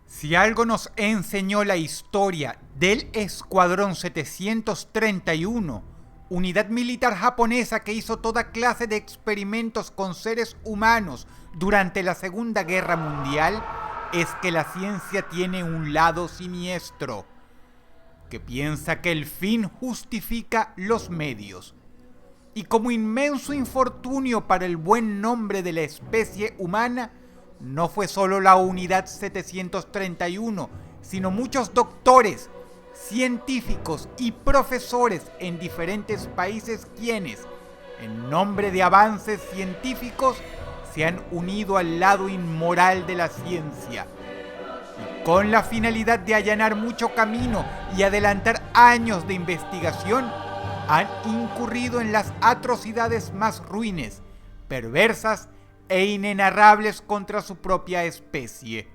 Si algo nos enseñó la historia del Escuadrón 731, unidad militar japonesa que hizo toda clase de experimentos con seres humanos durante la Segunda Guerra Mundial, es que la ciencia tiene un lado siniestro, que piensa que el fin justifica los medios. Y como inmenso infortunio para el buen nombre de la especie humana, no fue solo la unidad 731, sino muchos doctores, científicos y profesores en diferentes países quienes, en nombre de avances científicos, se han unido al lado inmoral de la ciencia. Y con la finalidad de allanar mucho camino y adelantar años de investigación, han incurrido en las atrocidades más ruines, perversas e inenarrables contra su propia especie.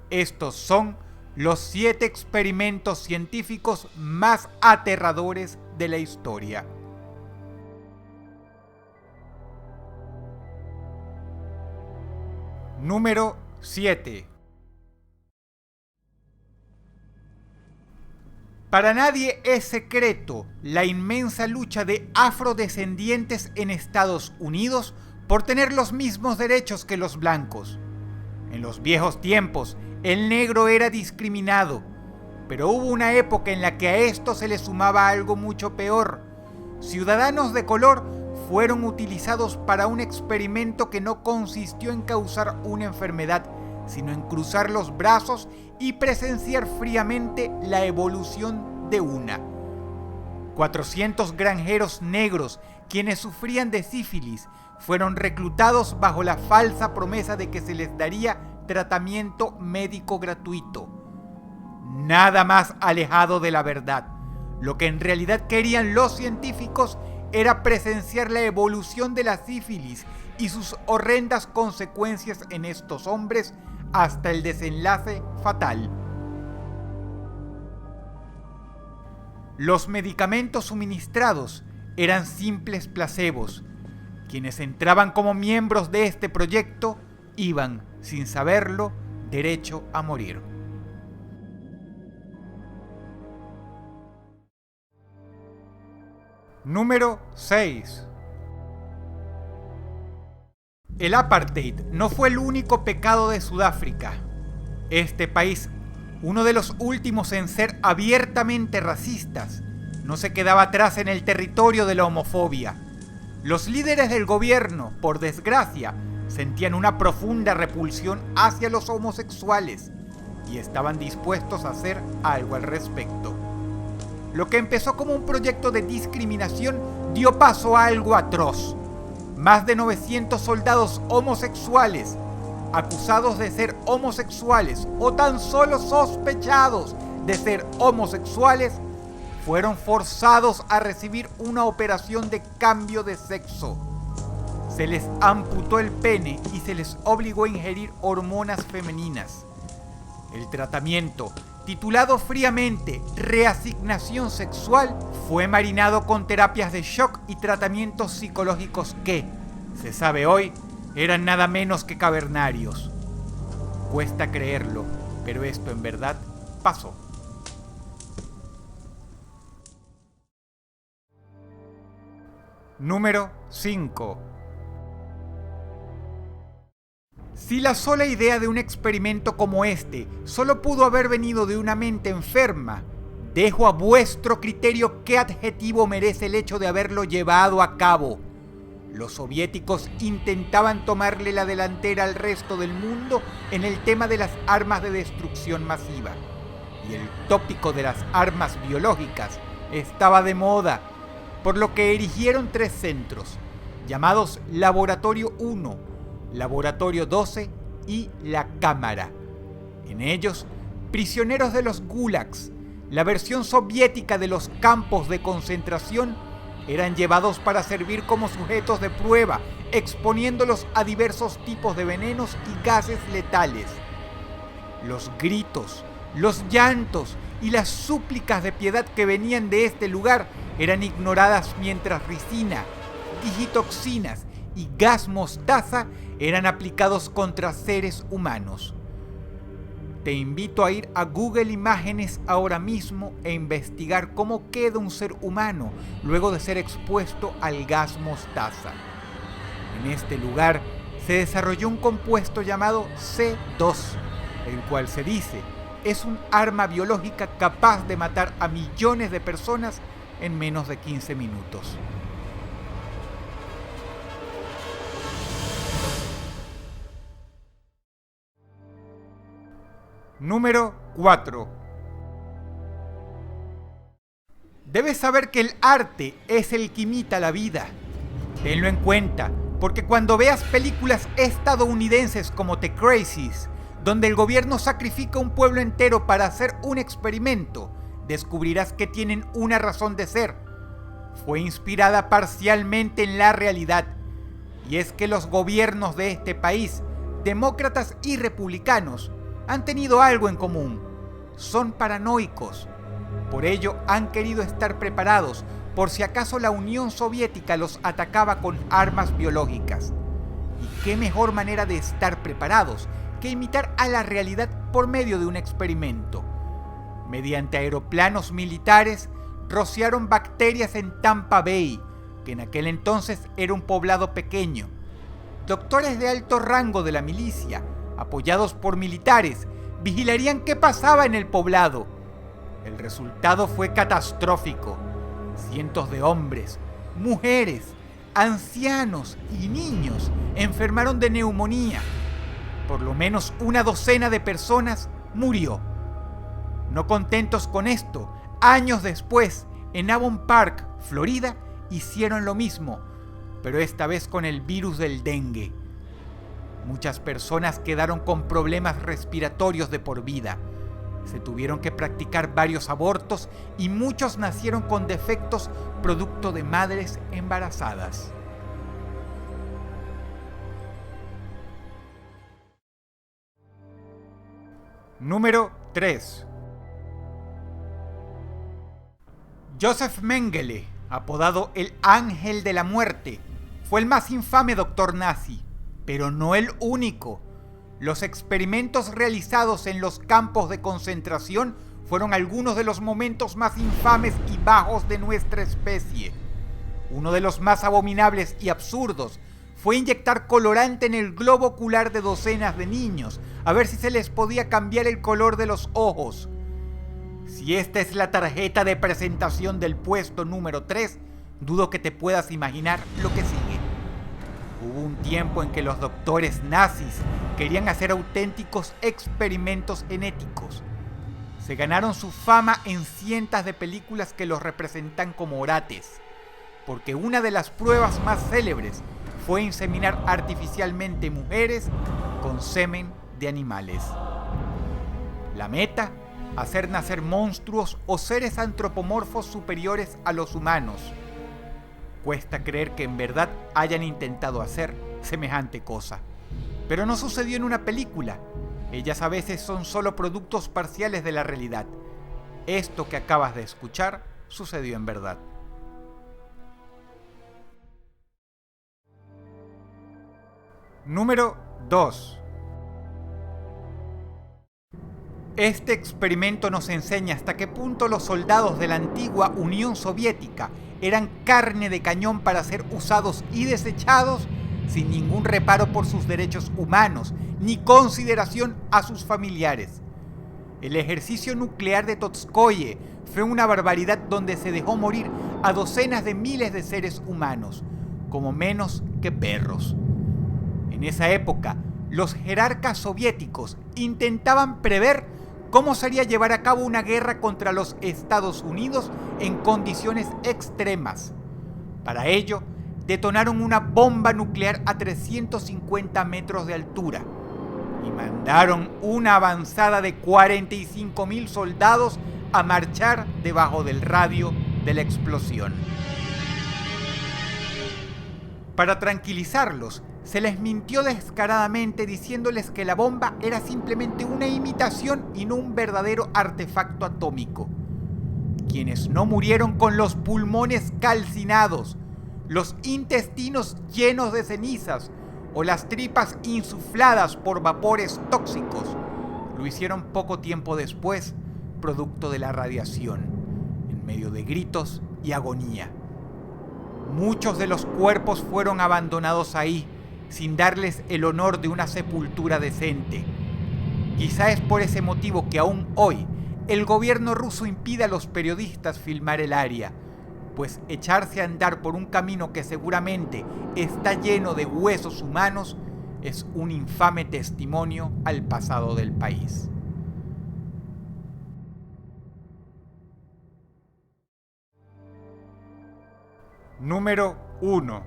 Estos son los 7 experimentos científicos más aterradores de la historia. Número 7. Para nadie es secreto la inmensa lucha de afrodescendientes en Estados Unidos por tener los mismos derechos que los blancos. En los viejos tiempos, el negro era discriminado, pero hubo una época en la que a esto se le sumaba algo mucho peor. Ciudadanos de color fueron utilizados para un experimento que no consistió en causar una enfermedad, sino en cruzar los brazos y presenciar fríamente la evolución de una. 400 granjeros negros, quienes sufrían de sífilis, fueron reclutados bajo la falsa promesa de que se les daría tratamiento médico gratuito. Nada más alejado de la verdad. Lo que en realidad querían los científicos era presenciar la evolución de la sífilis y sus horrendas consecuencias en estos hombres hasta el desenlace fatal. Los medicamentos suministrados eran simples placebos. Quienes entraban como miembros de este proyecto iban, sin saberlo, derecho a morir. Número 6. El apartheid no fue el único pecado de Sudáfrica. Este país, uno de los últimos en ser abiertamente racistas, no se quedaba atrás en el territorio de la homofobia. Los líderes del gobierno, por desgracia, sentían una profunda repulsión hacia los homosexuales y estaban dispuestos a hacer algo al respecto. Lo que empezó como un proyecto de discriminación dio paso a algo atroz. Más de 900 soldados homosexuales, acusados de ser homosexuales o tan solo sospechados de ser homosexuales, fueron forzados a recibir una operación de cambio de sexo. Se les amputó el pene y se les obligó a ingerir hormonas femeninas. El tratamiento, titulado fríamente reasignación sexual, fue marinado con terapias de shock y tratamientos psicológicos que, se sabe hoy, eran nada menos que cavernarios. Cuesta creerlo, pero esto en verdad pasó. Número 5. Si la sola idea de un experimento como este solo pudo haber venido de una mente enferma, dejo a vuestro criterio qué adjetivo merece el hecho de haberlo llevado a cabo. Los soviéticos intentaban tomarle la delantera al resto del mundo en el tema de las armas de destrucción masiva. Y el tópico de las armas biológicas estaba de moda, por lo que erigieron 3 centros, llamados Laboratorio 1, Laboratorio 12 y La Cámara. En ellos, prisioneros de los gulags, la versión soviética de los campos de concentración, eran llevados para servir como sujetos de prueba, exponiéndolos a diversos tipos de venenos y gases letales. Los gritos, los llantos y las súplicas de piedad que venían de este lugar eran ignoradas mientras ricina, digitoxinas y gas mostaza eran aplicados contra seres humanos. Te invito a ir a Google Imágenes ahora mismo e investigar cómo queda un ser humano luego de ser expuesto al gas mostaza. En este lugar se desarrolló un compuesto llamado C2, el cual se dice es un arma biológica capaz de matar a millones de personas en menos de 15 minutos. Número 4. Debes saber que el arte es el que imita la vida. Tenlo en cuenta, porque cuando veas películas estadounidenses como The Crazies, donde el gobierno sacrifica a un pueblo entero para hacer un experimento, descubrirás que tienen una razón de ser. Fue inspirada parcialmente en la realidad, y es que los gobiernos de este país, demócratas y republicanos, han tenido algo en común: son paranoicos. Por ello han querido estar preparados por si acaso la Unión Soviética los atacaba con armas biológicas. ¿Y qué mejor manera de estar preparados que imitar a la realidad por medio de un experimento? Mediante aeroplanos militares rociaron bacterias en Tampa Bay, que en aquel entonces era un poblado pequeño. Doctores de alto rango de la milicia, apoyados por militares, vigilarían qué pasaba en el poblado. El resultado fue catastrófico. Cientos de hombres, mujeres, ancianos y niños enfermaron de neumonía. Por lo menos una docena de personas murió. No contentos con esto, años después, en Avon Park, Florida, hicieron lo mismo, pero esta vez con el virus del dengue. Muchas personas quedaron con problemas respiratorios de por vida. Se tuvieron que practicar varios abortos y muchos nacieron con defectos producto de madres embarazadas. Número 3. Joseph Mengele, apodado el Ángel de la Muerte, fue el más infame doctor nazi, pero no el único. Los experimentos realizados en los campos de concentración fueron algunos de los momentos más infames y bajos de nuestra especie. Uno de los más abominables y absurdos fue inyectar colorante en el globo ocular de docenas de niños, a ver si se les podía cambiar el color de los ojos. Si esta es la tarjeta de presentación del puesto número 3, dudo que te puedas imaginar lo que sigue. Hubo un tiempo en que los doctores nazis querían hacer auténticos experimentos genéticos. Se ganaron su fama en cientos de películas que los representan como orates, porque una de las pruebas más célebres fue inseminar artificialmente mujeres con semen de animales. La meta: hacer nacer monstruos o seres antropomorfos superiores a los humanos. Cuesta creer que en verdad hayan intentado hacer semejante cosa. Pero no sucedió en una película. Ellas a veces son solo productos parciales de la realidad. Esto que acabas de escuchar sucedió en verdad. Número 2. Este experimento nos enseña hasta qué punto los soldados de la antigua Unión Soviética eran carne de cañón para ser usados y desechados sin ningún reparo por sus derechos humanos ni consideración a sus familiares. El ejercicio nuclear de Totskoye fue una barbaridad donde se dejó morir a docenas de miles de seres humanos, como menos que perros. En esa época, los jerarcas soviéticos intentaban prever cómo sería llevar a cabo una guerra contra los Estados Unidos en condiciones extremas. Para ello, detonaron una bomba nuclear a 350 metros de altura y mandaron una avanzada de 45.000 soldados a marchar debajo del radio de la explosión. Para tranquilizarlos, se les mintió descaradamente diciéndoles que la bomba era simplemente una imitación y no un verdadero artefacto atómico. Quienes no murieron con los pulmones calcinados, los intestinos llenos de cenizas o las tripas insufladas por vapores tóxicos, lo hicieron poco tiempo después, producto de la radiación, en medio de gritos y agonía. Muchos de los cuerpos fueron abandonados ahí, sin darles el honor de una sepultura decente. Quizá es por ese motivo que aún hoy el gobierno ruso impide a los periodistas filmar el área, pues echarse a andar por un camino que seguramente está lleno de huesos humanos es un infame testimonio al pasado del país. Número 1.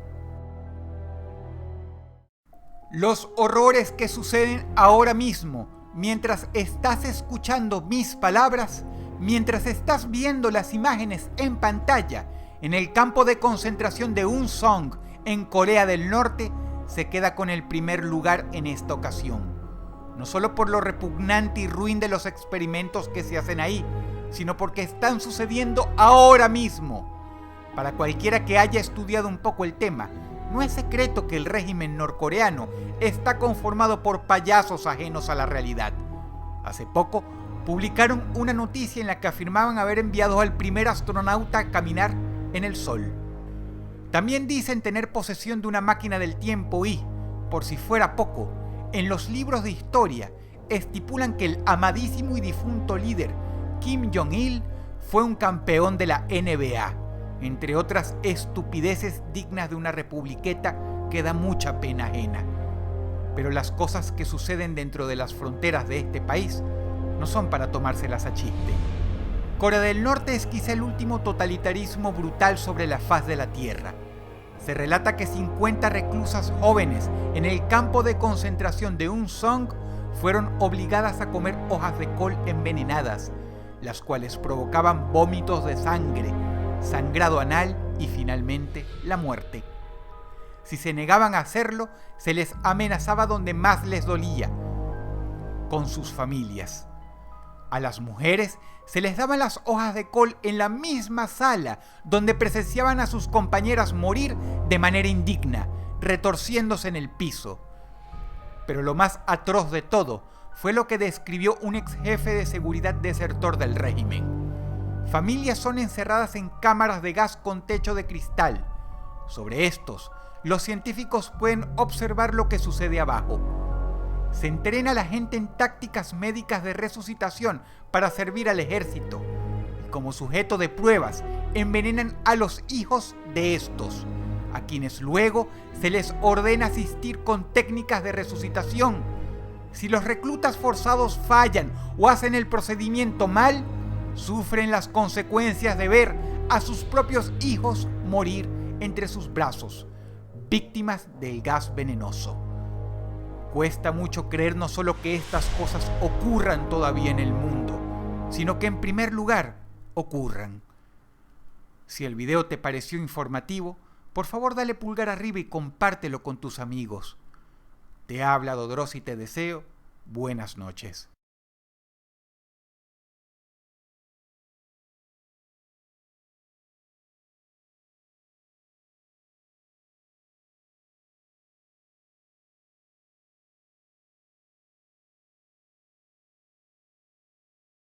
Los horrores que suceden ahora mismo, mientras estás escuchando mis palabras, mientras estás viendo las imágenes en pantalla, en el campo de concentración de Unsong, en Corea del Norte, se queda con el primer lugar en esta ocasión. No solo por lo repugnante y ruin de los experimentos que se hacen ahí, sino porque están sucediendo ahora mismo. Para cualquiera que haya estudiado un poco el tema, no es secreto que el régimen norcoreano está conformado por payasos ajenos a la realidad. Hace poco publicaron una noticia en la que afirmaban haber enviado al primer astronauta a caminar en el Sol. También dicen tener posesión de una máquina del tiempo y, por si fuera poco, en los libros de historia estipulan que el amadísimo y difunto líder Kim Jong-il fue un campeón de la NBA, entre otras estupideces dignas de una republiqueta que da mucha pena ajena. Pero las cosas que suceden dentro de las fronteras de este país no son para tomárselas a chiste. Corea del Norte es quizá el último totalitarismo brutal sobre la faz de la tierra. Se relata que 50 reclusas jóvenes en el campo de concentración de Unsong fueron obligadas a comer hojas de col envenenadas, las cuales provocaban vómitos de sangre, sangrado anal y finalmente la muerte. Si se negaban a hacerlo, se les amenazaba donde más les dolía, con sus familias. A las mujeres se les daban las hojas de col en la misma sala donde presenciaban a sus compañeras morir de manera indigna, retorciéndose en el piso. Pero lo más atroz de todo fue lo que describió un ex jefe de seguridad desertor del régimen. Familias son encerradas en cámaras de gas con techo de cristal. Sobre estos, los científicos pueden observar lo que sucede abajo. Se entrena a la gente en tácticas médicas de resucitación para servir al ejército. Y como sujeto de pruebas, envenenan a los hijos de estos, a quienes luego se les ordena asistir con técnicas de resucitación. Si los reclutas forzados fallan o hacen el procedimiento mal, sufren las consecuencias de ver a sus propios hijos morir entre sus brazos, víctimas del gas venenoso. Cuesta mucho creer no solo que estas cosas ocurran todavía en el mundo, sino que en primer lugar ocurran. Si el video te pareció informativo, por favor dale pulgar arriba y compártelo con tus amigos. Te habla Dodros y te deseo buenas noches.